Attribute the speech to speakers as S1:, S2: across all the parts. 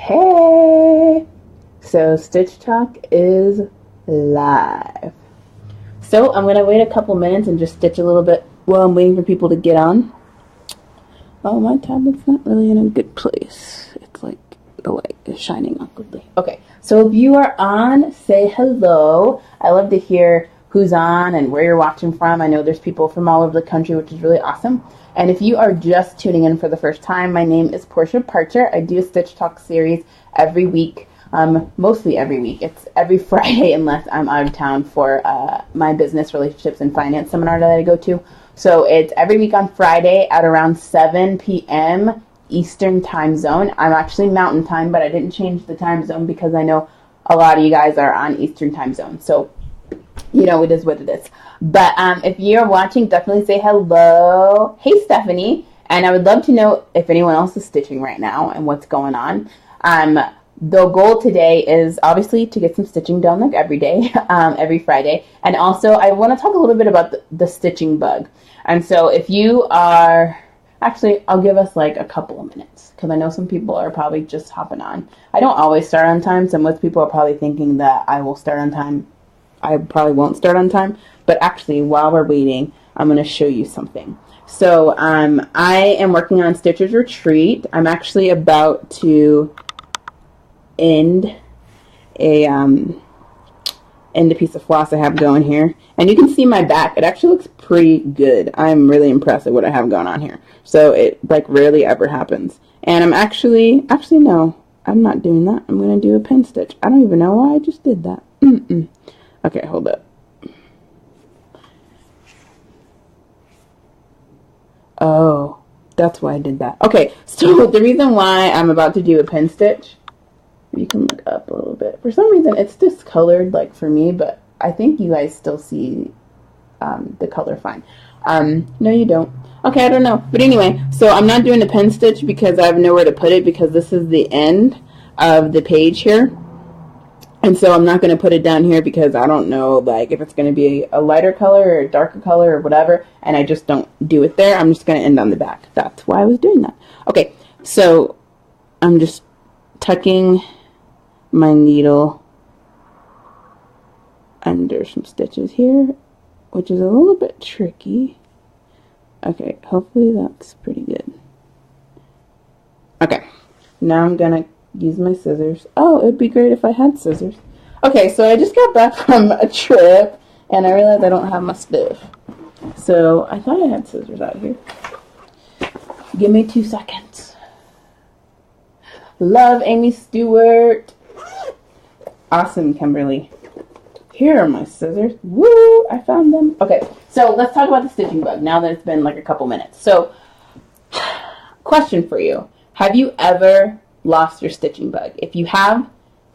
S1: Hey! So Stitch Talk is live. So I'm going to wait a couple minutes and just stitch a little bit while I'm waiting for people to get on. Oh, my tablet's not really in a good place. It's like the light is shining awkwardly. Okay, so if you are on, say hello. I love to hear who's on and where you're watching from. I know there's people from all over the country, which is really awesome. And if you are just tuning in for the first time, my name is Portia Parcher. I do a Stitch Talk series every week, mostly every week. It's every Friday unless I'm out of town for my business relationships and finance seminar that I go to. So it's every week on Friday at around 7 p.m. Eastern time zone. I'm actually Mountain Time, but I didn't change the time zone because I know a lot of you guys are on Eastern time zone. So, you know, it is what it is. But if you're watching, definitely say hello. Hey, Stephanie. And I would love to know if anyone else is stitching right now and what's going on. The goal today is obviously to get some stitching done like every day, every Friday. And also I want to talk a little bit about the stitching bug. And so if you are, actually, I'll give us like a couple of minutes because I know some people are probably just hopping on. I don't always start on time, so most people are probably thinking that I will start on time. I probably won't start on time, but actually while we're waiting, I'm going to show you something. So I am working on Stitcher's Retreat. I'm actually about to end a piece of floss I have going here, and you can see my back. It actually looks pretty good. I'm really impressed at what I have going on here. So it like rarely ever happens. And I'm actually no, I'm not doing that. I'm going to do a pin stitch. I don't even know why I just did that. Okay, hold up. Oh, that's why I did that. Okay, so the reason why I'm about to do a pin stitch, you can look up a little bit. For some reason, it's discolored, like for me, but I think you guys still see the color fine. No, you don't. Okay, I don't know. But anyway, so I'm not doing the pin stitch because I have nowhere to put it because this is the end of the page here. And so I'm not going to put it down here because I don't know, like, if it's going to be a lighter color or a darker color or whatever, and I just don't do it there. I'm just going to end on the back. That's why I was doing that. Okay, so I'm just tucking my needle under some stitches here, which is a little bit tricky. Okay, hopefully that's pretty good. Okay, now I'm going to use my scissors. Oh, it'd be great if I had scissors. Okay, so I just got back from a trip and I realized I don't have my stuff. So I thought I had scissors out here. Give me 2 seconds. Love, Amy Stewart. Awesome, Kimberly. Here are my scissors. Woo! I found them. Okay, so let's talk about the stitching bug now that it's been like a couple minutes. So, question for you. Have you ever lost your stitching bug? If you have,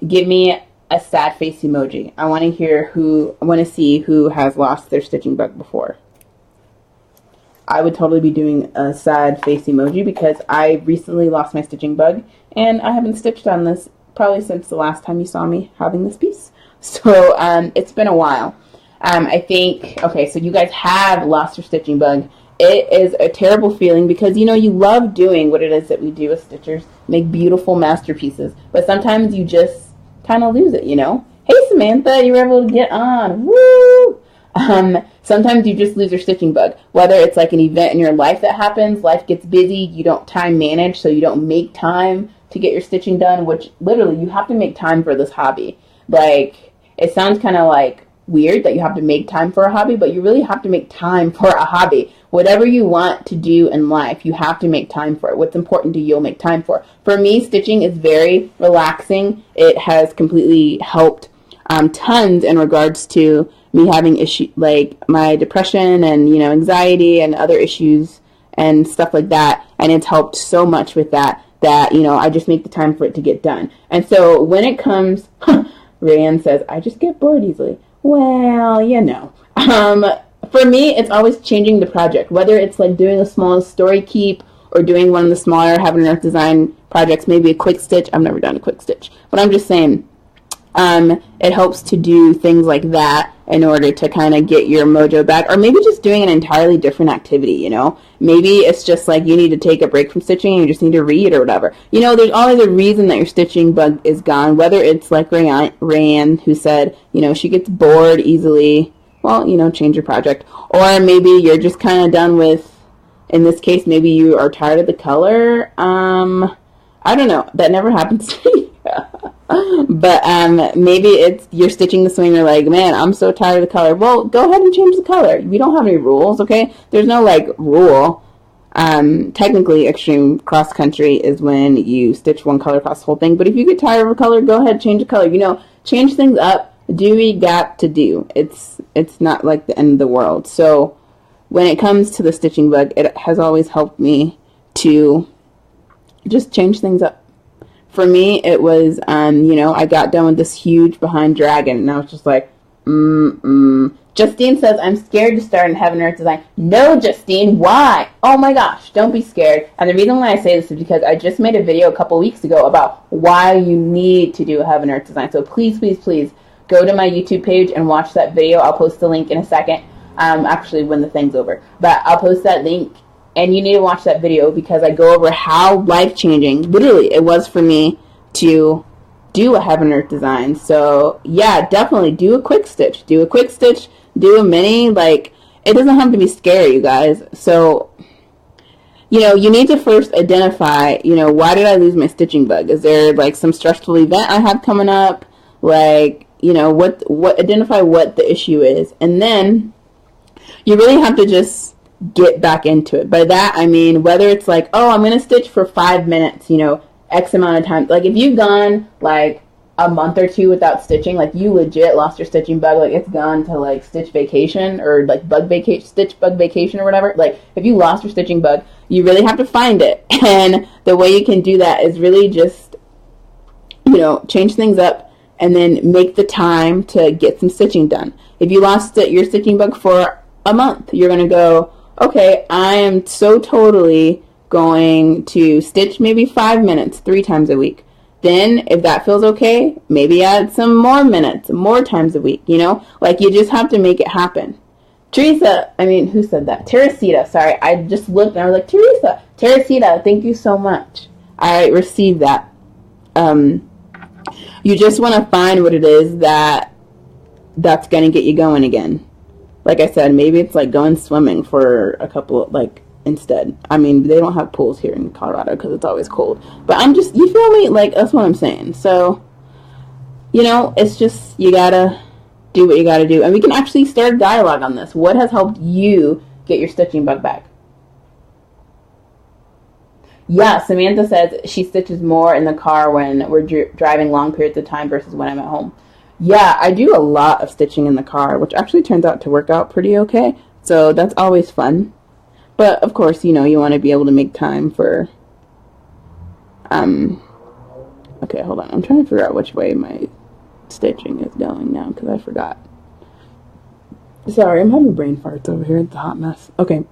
S1: give me a sad face emoji. I want to see who has lost their stitching bug before. I would totally be doing a sad face emoji because I recently lost my stitching bug and I haven't stitched on this probably since the last time you saw me having this piece. So it's been a while. I think, okay, so you guys have lost your stitching bug. It is a terrible feeling because, you know, you love doing what it is that we do as stitchers, make beautiful masterpieces, but sometimes you just kind of lose it, you know? Hey, Samantha, you were able to get on. Woo! Sometimes you just lose your stitching bug, whether it's like an event in your life that happens, life gets busy, you don't time manage, so you don't make time to get your stitching done, which literally you have to make time for this hobby. Like, it sounds kind of like weird that you have to make time for a hobby, but you really have to make time for a hobby. Whatever you want to do in life, you have to make time for it. What's important to you, you'll make time for. For me, stitching is very relaxing. It has completely helped tons in regards to me having issues like my depression and, you know, anxiety and other issues and stuff like that. And it's helped so much with that, you know, I just make the time for it to get done. And so when it comes, Rayanne says, I just get bored easily. Well, you know, for me, it's always changing the project, whether it's like doing a small story keep or doing one of the smaller Heaven and Earth design projects, maybe a quick stitch. I've never done a quick stitch, but I'm just saying, It helps to do things like that in order to kind of get your mojo back, or maybe just doing an entirely different activity, you know? Maybe it's just like you need to take a break from stitching and you just need to read or whatever. You know, there's always a reason that your stitching bug is gone, whether it's like Rayanne, who said, you know, she gets bored easily. Well, you know, change your project. Or maybe you're just kind of done with, in this case, maybe you are tired of the color. I don't know. That never happens to me. But maybe it's you're stitching the swing, you're like, man, I'm so tired of the color. Well, go ahead and change the color. We don't have any rules, okay? There's no like rule. Technically, extreme cross country is when you stitch one color across the whole thing. But if you get tired of a color, go ahead, change the color. You know, change things up. Do what you got to do. It's not like the end of the world. So when it comes to the stitching bug, it has always helped me to just change things up. For me, it was, you know, I got done with this huge behind dragon, and I was just like, Justine says, I'm scared to start in Heaven and Earth Design. No, Justine, why? Oh my gosh, don't be scared. And the reason why I say this is because I just made a video a couple weeks ago about why you need to do a Heaven and Earth Design. So please, please, please go to my YouTube page and watch that video. I'll post the link in a second, actually when the thing's over. But I'll post that link. And you need to watch that video because I go over how life-changing, literally, it was for me to do a Heaven and Earth Design. So, yeah, definitely do a quick stitch. Do a quick stitch. Do a mini. Like, it doesn't have to be scary, you guys. So, you know, you need to first identify, you know, why did I lose my stitching bug? Is there, like, some stressful event I have coming up? Like, you know, identify what the issue is. And then you really have to just get back into it. By that, I mean, whether it's like, oh, I'm going to stitch for 5 minutes, you know, X amount of time. Like, if you've gone, like, a month or two without stitching, like, you legit lost your stitching bug, like, it's gone to, like, stitch vacation or, like, stitch bug vacation or whatever. Like, if you lost your stitching bug, you really have to find it. And the way you can do that is really just, you know, change things up and then make the time to get some stitching done. If you lost your stitching bug for a month, you're going to go, okay, I am so totally going to stitch maybe 5 minutes 3 times a week. Then, if that feels okay, maybe add some more minutes, more times a week, you know? Like, you just have to make it happen. Who said that? Teresita, sorry. I just looked and I was like, Teresita, thank you so much. I received that. You just want to find what it is that's going to get you going again. Like I said, maybe it's like going swimming for a couple, like, instead. I mean, they don't have pools here in Colorado because it's always cold. But you feel me? Like, that's what I'm saying. So, you know, it's just, you gotta do what you gotta do. And we can actually start a dialogue on this. What has helped you get your stitching bug back? Yeah, Samantha says she stitches more in the car when we're driving long periods of time versus when I'm at home. Yeah, I do a lot of stitching in the car, which actually turns out to work out pretty okay. So that's always fun. But, of course, you know, you want to be able to make time for... Okay, hold on. I'm trying to figure out which way my stitching is going now, because I forgot. Sorry, I'm having brain farts over here. It's a hot mess. Okay.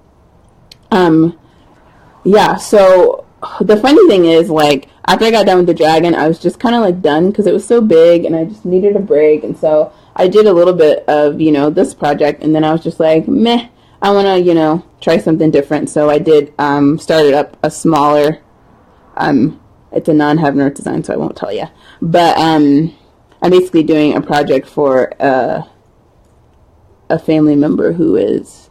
S1: Yeah, so the funny thing is, like, after I got done with the dragon, I was just kind of, like, done because it was so big and I just needed a break. And so I did a little bit of, you know, this project, and then I was just like, meh, I want to, you know, try something different. So I did started up a smaller, it's a non-Heaven and Earth Design, so I won't tell you. But I'm basically doing a project for a family member who is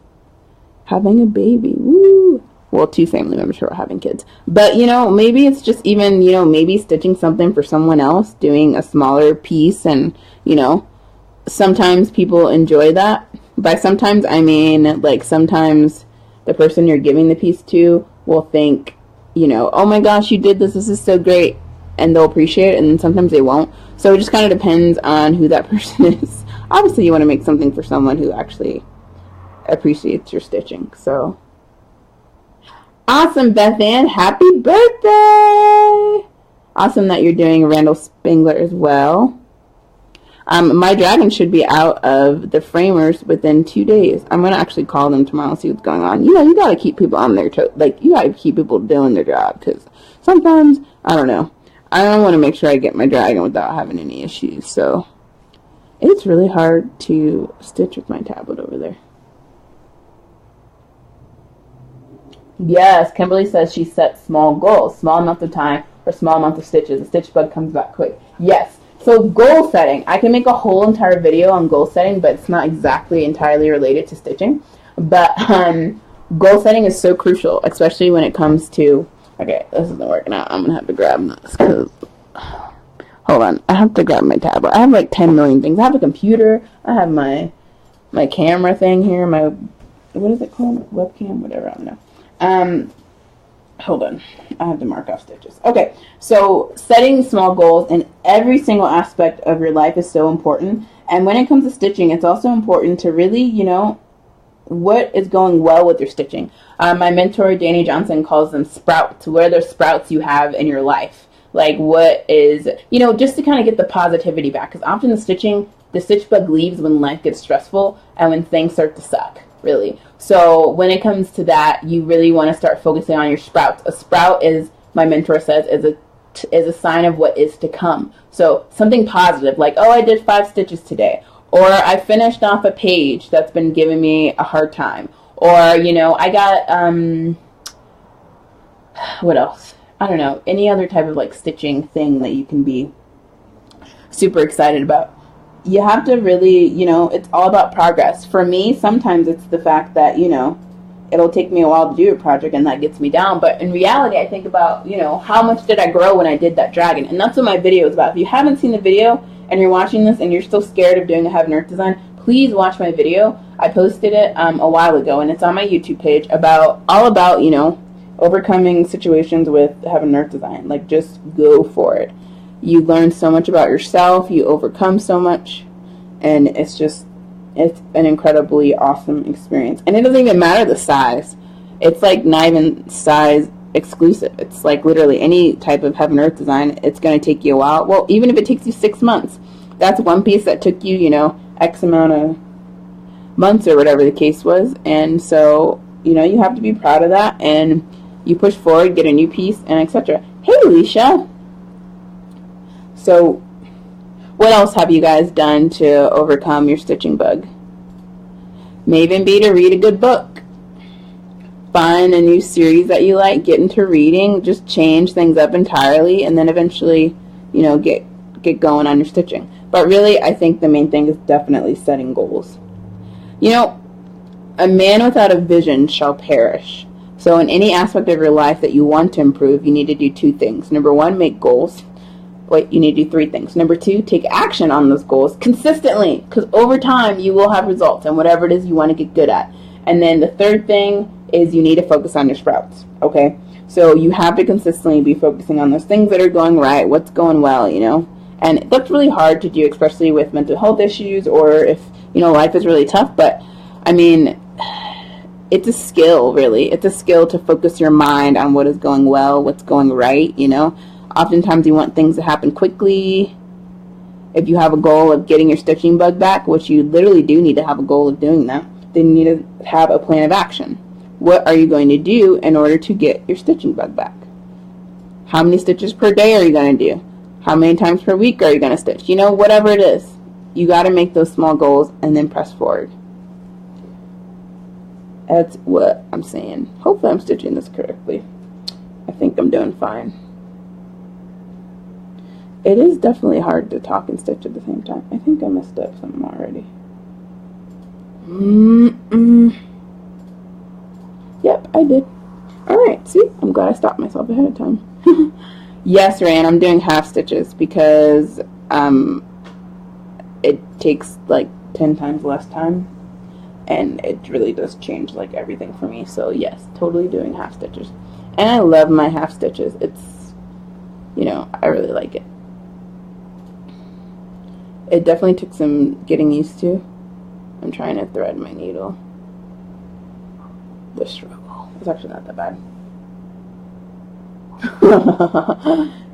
S1: having a baby. Woo! Well, 2 family members who are having kids. But, you know, maybe it's just even, you know, maybe stitching something for someone else, doing a smaller piece, and, you know, sometimes people enjoy that. By sometimes, I mean, like, sometimes the person you're giving the piece to will think, you know, oh my gosh, you did this is so great, and they'll appreciate it, and then sometimes they won't. So it just kind of depends on who that person is. Obviously, you want to make something for someone who actually appreciates your stitching, so... Awesome, Beth Ann. Happy birthday! Awesome that you're doing Randall Spangler as well. My dragon should be out of the framers within 2 days. I'm going to actually call them tomorrow and see what's going on. You know, you got to keep people on their toes. Like, you got to keep people doing their job. Because sometimes, I don't know. I want to make sure I get my dragon without having any issues. So it's really hard to stitch with my tablet over there. Yes, Kimberly says she sets small goals, small amount of time or small amount of stitches. The stitch bug comes back quick. Yes. So goal setting. I can make a whole entire video on goal setting, but it's not exactly entirely related to stitching. But goal setting is so crucial, especially when it comes to... Okay, this isn't working out. I'm going to have to grab this because... Hold on. I have to grab my tablet. I have like 10 million things. I have a computer. I have my camera thing here. My... What is it called? Webcam? Whatever. I don't know. Hold on. I have to mark off stitches. Okay, so setting small goals in every single aspect of your life is so important. And when it comes to stitching, it's also important to really, you know, what is going well with your stitching. My mentor, Danny Johnson, calls them sprouts. What are the sprouts you have in your life? Like, what is, you know, just to kind of get the positivity back. Because often the stitch bug leaves when life gets stressful and when things start to suck, really. So when it comes to that, you really want to start focusing on your sprouts. A sprout is, my mentor says, is a sign of what is to come. So something positive, like, oh, I did 5 stitches today. Or I finished off a page that's been giving me a hard time. Or, you know, I got, what else? I don't know. Any other type of, like, stitching thing that you can be super excited about. You have to really, you know, it's all about progress. For me, sometimes it's the fact that, you know, it'll take me a while to do a project and that gets me down. But in reality, I think about, you know, how much did I grow when I did that dragon? And that's what my video is about. If you haven't seen the video and you're watching this and you're still scared of doing a Heaven Earth design, please watch my video. I posted it a while ago and it's on my YouTube page all about, you know, overcoming situations with Heaven Earth design. Like, just go for it. You learn so much about yourself, you overcome so much, and it's an incredibly awesome experience. And it doesn't even matter the size. It's like not even size exclusive. It's like literally any type of Heaven Earth design, it's going to take you a while. Well, even if it takes you 6 months, that's one piece that took you, you know, X amount of months or whatever the case was. And so, you know, you have to be proud of that, and you push forward, get a new piece, and etc. Hey, Alicia. So, what else have you guys done to overcome your stitching bug? May even be to read a good book. Find a new series that you like, get into reading, just change things up entirely, and then eventually, you know, get going on your stitching. But really, I think the main thing is definitely setting goals. You know, a man without a vision shall perish. So in any aspect of your life that you want to improve, you need to do 2 things. Number 1, make goals. Wait, you need to do 3 things. Number 2, take action on those goals consistently, because over time you will have results and whatever it is you want to get good at. And then the 3rd thing is you need to focus on your sprouts, okay? So you have to consistently be focusing on those things that are going right, what's going well, you know? And that's really hard to do, especially with mental health issues or if, you know, life is really tough. But, I mean, it's a skill, really. It's a skill to focus your mind on what is going well, what's going right, you know? Oftentimes you want things to happen quickly. If you have a goal of getting your stitching bug back, which you literally do need to have a goal of doing that, then you need to have a plan of action. What are you going to do in order to get your stitching bug back? How many stitches per day are you going to do? How many times per week are you going to stitch? You know, whatever it is. You got to make those small goals and then press forward. That's what I'm saying. Hopefully I'm stitching this correctly. I think I'm doing fine. It is definitely hard to talk and stitch at the same time. I think I messed up something already. Yep, I did. Alright, see? I'm glad I stopped myself ahead of time. Yes, Ryan, I'm doing half stitches because it takes like 10 times less time. And it really does change like everything for me. So yes, totally doing half stitches. And I love my half stitches. It's, you know, I really like it. It definitely took some getting used to. I'm trying to thread my needle. The struggle. It's actually not that bad.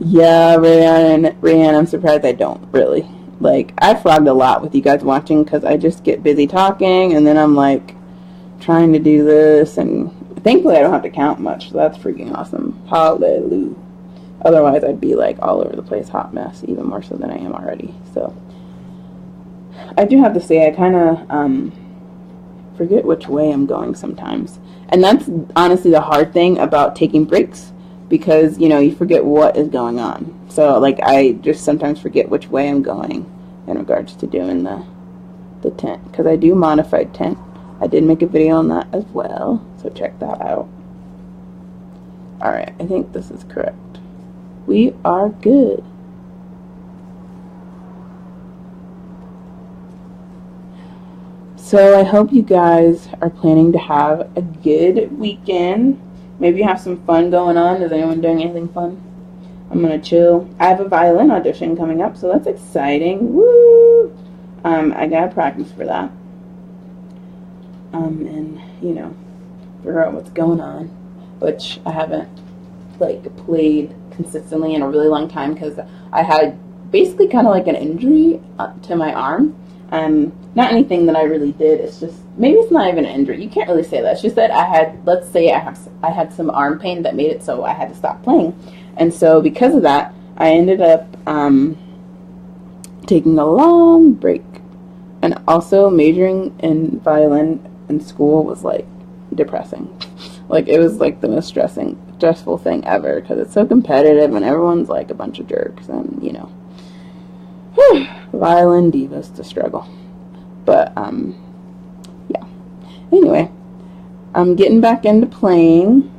S1: Yeah, Rayanne, I'm surprised I don't, really. Like, I flogged a lot with you guys watching because I just get busy talking and then I'm like trying to do this, and thankfully I don't have to count much, so that's freaking awesome. Hallelujah. Otherwise, I'd be like all over the place, hot mess, even more so than I am already. So I do have to say, I kind of forget which way I'm going sometimes. And that's honestly the hard thing about taking breaks, because, you know, you forget what is going on. So, like, I just sometimes forget which way I'm going in regards to doing the tent, because I do modified tent. I did make a video on that as well, so check that out. Alright, I think this is correct. We are good. So I hope you guys are planning to have a good weekend. Maybe have some fun going on. Is anyone doing anything fun? I'm going to chill. I have a violin audition coming up, so that's exciting. Woo! I got to practice for that. And, you know, figure out what's going on, which I haven't, like, played consistently in a really long time, because I had basically kind of like an injury to my arm. Not anything that I really did. It's just, maybe it's not even an injury. You can't really say that. It's just that I had some arm pain that made it so I had to stop playing. And so because of that, I ended up taking a long break. And also majoring in violin in school was like depressing. Like, it was like the most stressful thing ever, because it's so competitive and everyone's like a bunch of jerks, and, you know, violin divas to struggle. But yeah, anyway, I'm getting back into playing,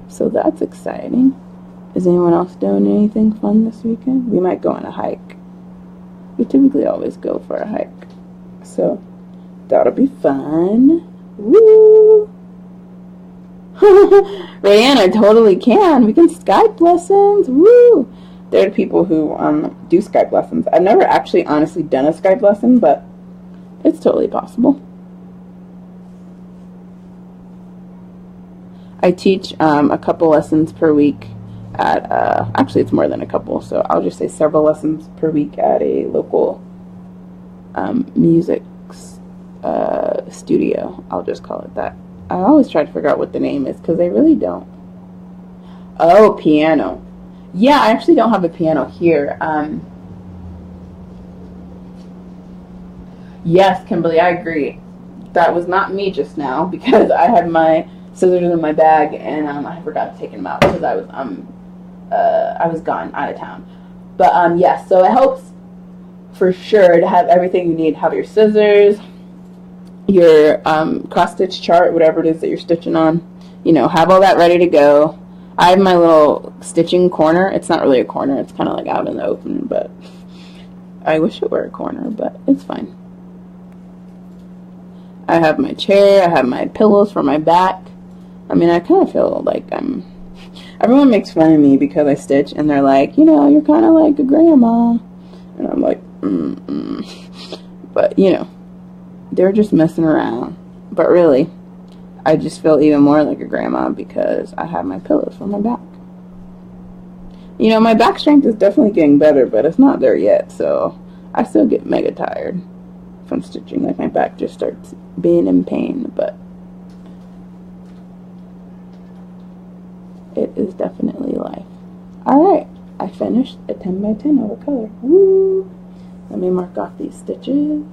S1: so that's exciting. Is anyone else doing anything fun this weekend? We might go on a hike. We typically always go for a hike, so that'll be fun. Woo! Rayanne, I totally can. We can Skype lessons. Woo! There are people who do Skype lessons. I've never actually honestly done a Skype lesson, but it's totally possible. I teach a couple lessons per week at, actually it's more than a couple, so I'll just say several lessons per week at a local music studio. I'll just call it that. I always try to figure out what the name is, because they really don't. Oh, piano. Yeah, I actually don't have a piano here. Yes, Kimberly, I agree. That was not me just now, because I had my scissors in my bag, and I forgot to take them out because I was gone, out of town. But yes, so it helps for sure to have everything you need. Have your scissors, your cross-stitch chart, whatever it is that you're stitching on. You know, have all that ready to go. I have my little stitching corner. It's not really a corner. It's kind of like out in the open, but I wish it were a corner, but it's fine. I have my chair. I have my pillows for my back. I mean, I kind of feel like everyone makes fun of me because I stitch, and they're like, you know, you're kind of like a grandma. And I'm like, But, you know, they're just messing around. But really, I just feel even more like a grandma because I have my pillows for my back. You know, my back strength is definitely getting better, but it's not there yet, so I still get mega tired from stitching. Like, my back just starts being in pain, but it is definitely life. Alright, I finished a 10 by 10 watercolor. Woo! Let me mark off these stitches.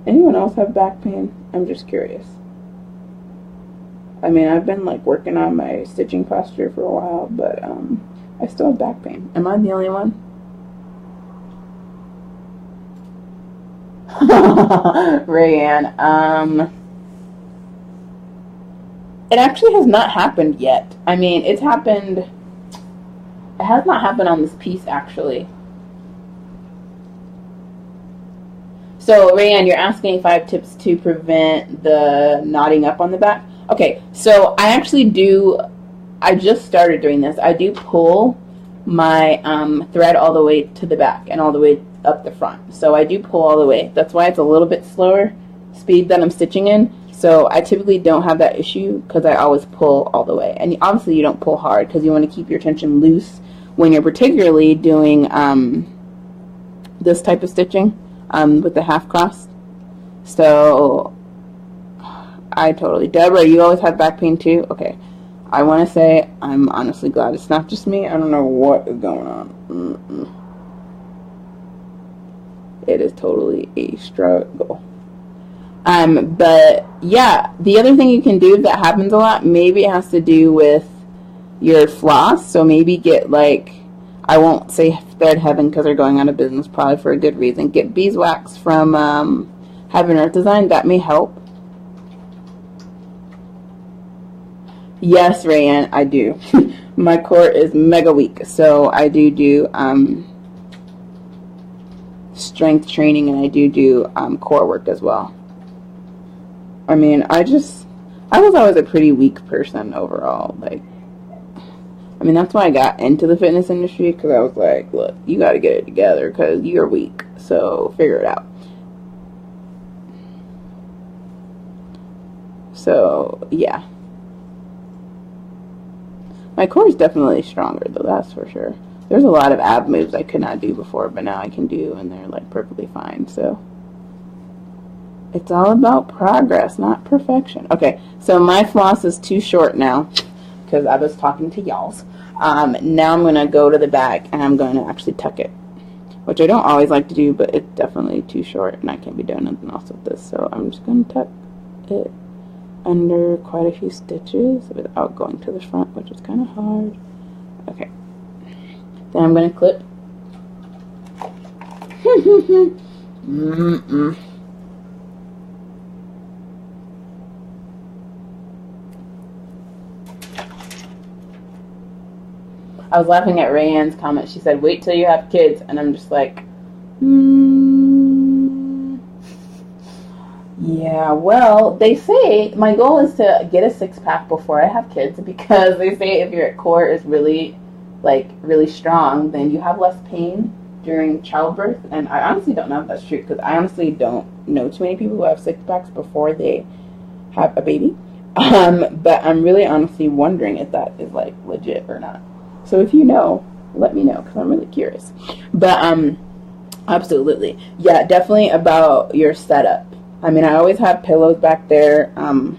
S1: Anyone else have back pain? I'm just curious. I mean, I've been like working on my stitching posture for a while, but I still have back pain. Am I the only one? Rayanne, it actually has not happened yet. I mean, it's happened. It has not happened on this piece, actually. So, Rayanne, you're asking if I have tips to prevent the knotting up on the back? Okay, so I actually do, I just started doing this. I do pull my thread all the way to the back and all the way up the front. So I do pull all the way. That's why it's a little bit slower speed that I'm stitching in. So I typically don't have that issue because I always pull all the way. And obviously you don't pull hard because you want to keep your tension loose when you're particularly doing this type of stitching with the half cross. So I totally. Deborah, you always have back pain too? Okay. I want to say I'm honestly glad it's not just me. I don't know what is going on. It is totally a struggle. But yeah, the other thing you can do that happens a lot, maybe it has to do with your floss. So maybe get like, I won't say Thread Heaven because they're going out of business, probably for a good reason. Get beeswax from Heaven Earth Design. That may help. Yes, Rayanne, I do. My core is mega weak, so I do strength training, and I do core work as well. I mean, I was always a pretty weak person overall. Like, I mean, that's why I got into the fitness industry, because I was like, look, you got to get it together because you're weak, so figure it out. So, yeah. My core is definitely stronger, though, that's for sure. There's a lot of ab moves I could not do before, but now I can do, and they're, like, perfectly fine, so. It's all about progress, not perfection. Okay, so my floss is too short now, because I was talking to y'all's. Now I'm going to go to the back, and I'm going to actually tuck it, which I don't always like to do, but it's definitely too short, and I can't be doing nothing else with this, so I'm just going to tuck it under quite a few stitches without going to the front, which is kind of hard. Okay. Then I'm going to clip. I was laughing at Rayanne's comment. She said, wait till you have kids. And I'm just like, yeah, well, they say my goal is to get a six-pack before I have kids, because they say if your core is really strong, then you have less pain during childbirth. And I honestly don't know if that's true, because I honestly don't know too many people who have six-packs before they have a baby. But I'm really honestly wondering if that is, like, legit or not. So if you know, let me know, because I'm really curious. But absolutely. Yeah, definitely about your setup. I mean, I always have pillows back there, and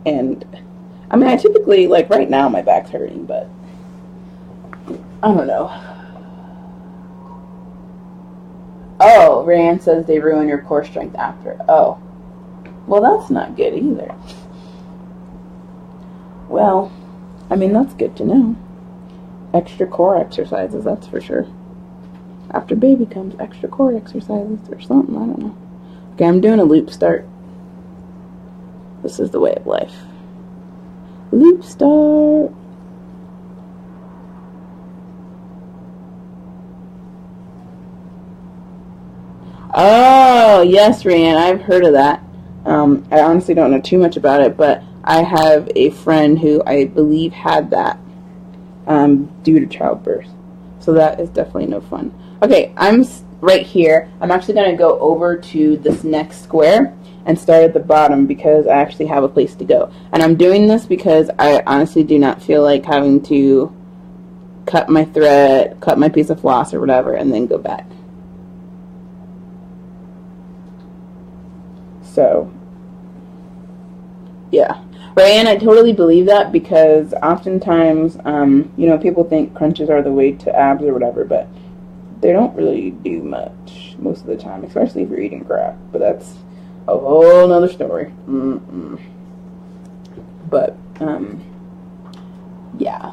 S1: I mean, I typically, like, right now my back's hurting, but I don't know. Oh, Rayanne says they ruin your core strength after. Oh, well, that's not good either. Well, I mean, that's good to know. Extra core exercises, that's for sure. After baby comes extra core exercises or something, I don't know. Okay, I'm doing a loop start. This is the way of life. Loop start. Oh, yes, Rayanne, I've heard of that. I honestly don't know too much about it, but I have a friend who I believe had that due to childbirth. So that is definitely no fun. Okay, I'm right here. I'm actually going to go over to this next square and start at the bottom, because I actually have a place to go. And I'm doing this because I honestly do not feel like having to cut my thread, cut my piece of floss or whatever, and then go back. So, yeah. Rayanne, I totally believe that, because oftentimes, you know, people think crunches are the way to abs or whatever, but they don't really do much most of the time, especially if you're eating crap. But that's a whole nother story. But, yeah.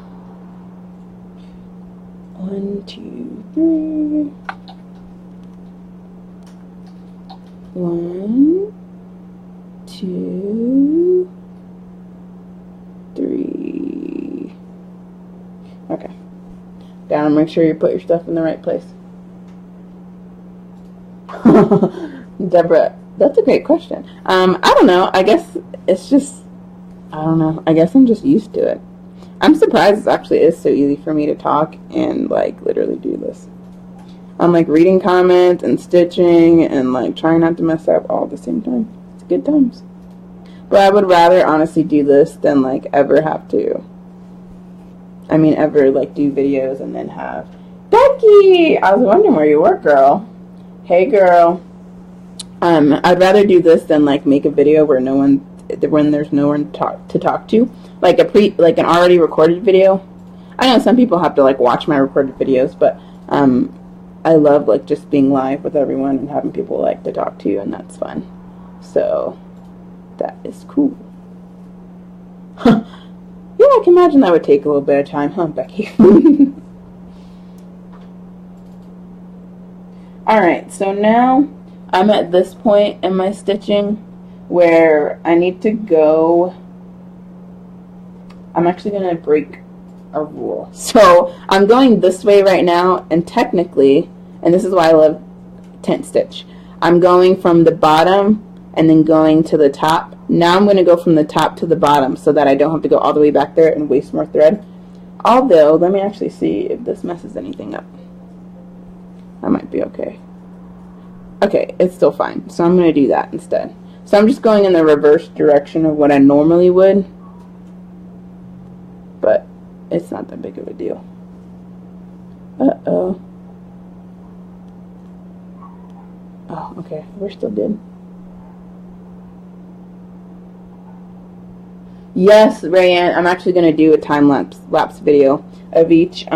S1: 1, 2, 3. 1, 2, 3. Okay. Gotta make sure you put your stuff in the right place. Deborah, that's a great question. I don't know. I guess it's just, I don't know. I guess I'm just used to it. I'm surprised it actually is so easy for me to talk and, like, literally do this. I'm, like, reading comments and stitching and, like, trying not to mess up all at the same time. It's good times. But I would rather honestly do this than, like, ever have to, I mean, ever, like, do videos and then have, Becky! I was wondering where you were, girl. Hey, girl. I'd rather do this than, like, make a video where no one when there's no one to talk to, like an already recorded video. I know some people have to like watch my recorded videos, but I love like just being live with everyone and having people like to talk to you, and that's fun. So that is cool. Yeah, I can imagine that would take a little bit of time, huh, Becky? Alright, so now I'm at this point in my stitching where I need to go. I'm actually going to break a rule. So I'm going this way right now, and technically, and this is why I love tent stitch, I'm going from the bottom and then going to the top. Now I'm going to go from the top to the bottom so that I don't have to go all the way back there and waste more thread. Although, let me actually see if this messes anything up. That might be okay. Okay, it's still fine. So I'm going to do that instead. So I'm just going in the reverse direction of what I normally would. But it's not that big of a deal. Uh-oh. Oh, okay. We're still good. Yes, Rayanne, I'm actually going to do a time-lapse video of each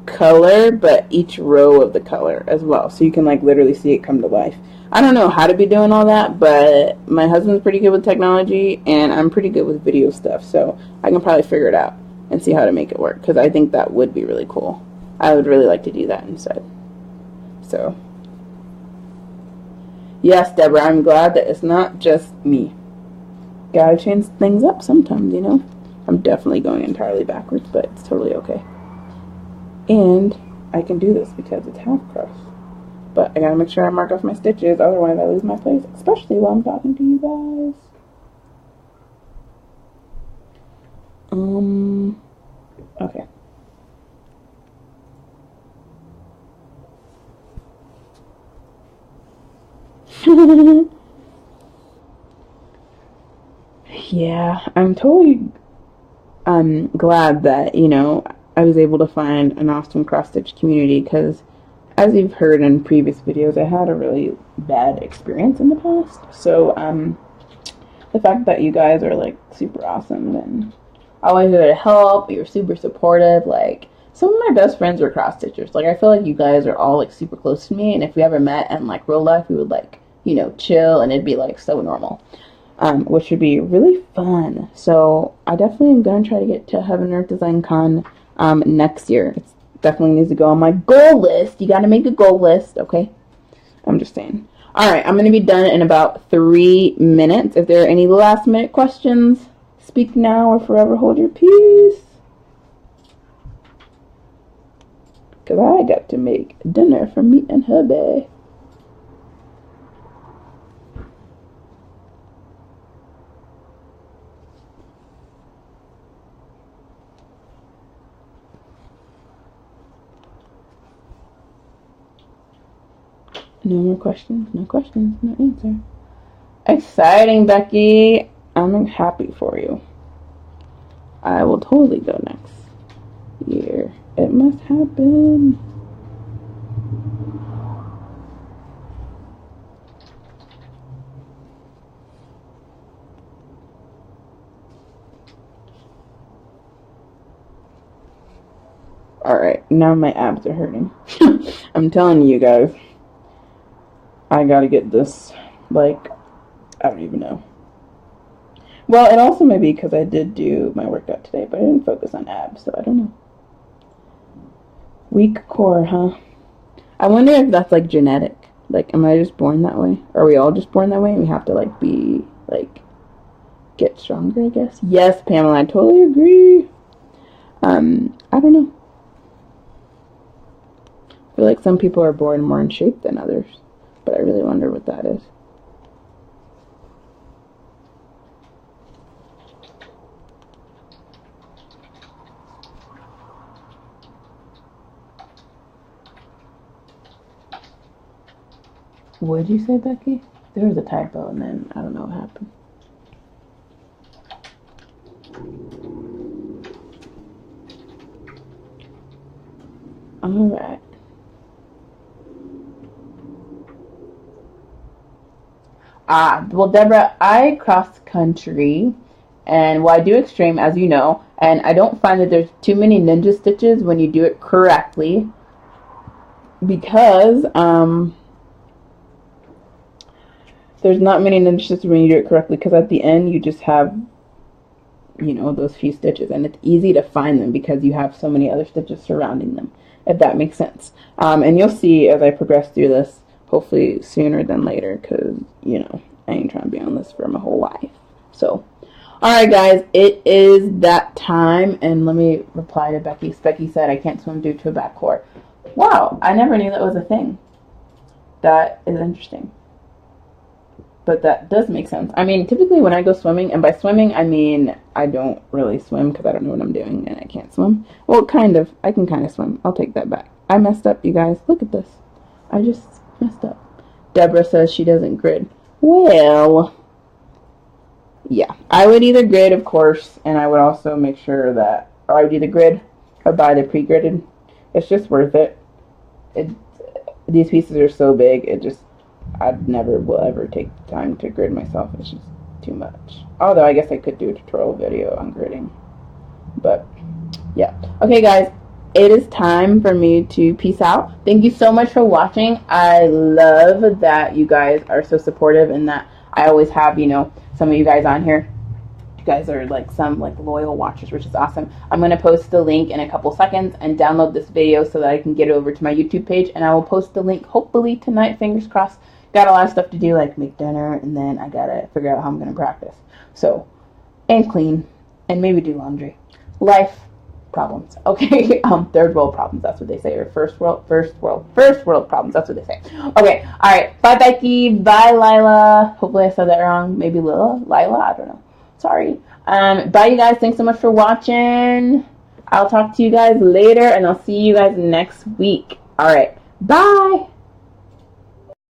S1: color, but each row of the color as well. So you can like literally see it come to life. I don't know how to be doing all that, but my husband's pretty good with technology, and I'm pretty good with video stuff. So I can probably figure it out and see how to make it work, because I think that would be really cool. I would really like to do that instead. So, yes, Deborah, I'm glad that it's not just me. Gotta change things up sometimes, you know? I'm definitely going entirely backwards, but it's totally okay. And I can do this because it's half cross. But I gotta make sure I mark off my stitches, otherwise I lose my place, especially while I'm talking to you guys. Okay. Yeah, I'm totally glad that, you know, I was able to find an awesome cross-stitch community, because as you've heard in previous videos, I had a really bad experience in the past. So the fact that you guys are like super awesome and always there to help, you're super supportive. Like, some of my best friends are cross-stitchers. Like, I feel like you guys are all like super close to me, and if we ever met in like real life, we would like, you know, chill, and it'd be like so normal. Which would be really fun. So I definitely am going to try to get to Heaven Earth Design Con next year. It definitely needs to go on my goal list. You got to make a goal list, okay? I'm just saying. Alright, I'm going to be done in about 3 minutes. If there are any last minute questions, speak now or forever hold your peace. Because I got to make dinner for me and hubby. No more questions, no answer. Exciting, Becky. I'm happy for you. I will totally go next year. It must happen. Alright, now my abs are hurting. I'm telling you guys. I gotta get this, like, I don't even know. Well, it also may be because I did do my workout today, but I didn't focus on abs, so I don't know. Weak core, huh? I wonder if that's, like, genetic. Like, am I just born that way? Are we all just born that way? And we have to, like, be, like, get stronger, I guess? Yes, Pamela, I totally agree. I don't know. I feel like some people are born more in shape than others, but I really wonder what that is. What did you say, Becky? There was a typo, and then I don't know what happened. Alright. Well, Deborah, I cross country, and well, I do extreme, as you know, and I don't find that there's too many ninja stitches when you do it correctly, because there's not many ninja stitches when you do it correctly, because at the end you just have, you know, those few stitches, and it's easy to find them because you have so many other stitches surrounding them, if that makes sense. And you'll see as I progress through this, hopefully sooner than later, because, you know, I ain't trying to be on this for my whole life. So, alright guys, it is that time, and let me reply to Becky. Becky said I can't swim due to a back core. Wow, I never knew that was a thing. That is interesting. But that does make sense. I mean, typically when I go swimming, and by swimming I mean I don't really swim because I don't know what I'm doing and I can't swim. Well, kind of. I can kind of swim. I'll take that back. I messed up, you guys. Look at this. I just messed up. Deborah says she doesn't grid. Well, yeah. I would either grid, of course, and I would also make sure that, or I would either grid or buy the pre-gridded. It's just worth it. These pieces are so big, I'd never will ever take the time to grid myself. It's just too much. Although I guess I could do a tutorial video on gridding. But yeah. Okay guys, it is time for me to peace out. Thank you so much for watching. I love that you guys are so supportive and that I always have, you know, some of you guys on here. You guys are like some like loyal watchers, which is awesome. I'm going to post the link in a couple seconds and download this video so that I can get it over to my YouTube page, and I will post the link hopefully tonight, fingers crossed. Got a lot of stuff to do, like make dinner, and then I gotta figure out how I'm gonna practice. So, and clean, and maybe do laundry. Life problems. Okay, third world problems, that's what they say, or first world problems, that's what they say. Okay, alright, bye Becky, bye Lila. Hopefully I said that wrong. Maybe Lila, I don't know. Sorry. Bye you guys, thanks so much for watching. I'll talk to you guys later, and I'll see you guys next week. Alright, bye!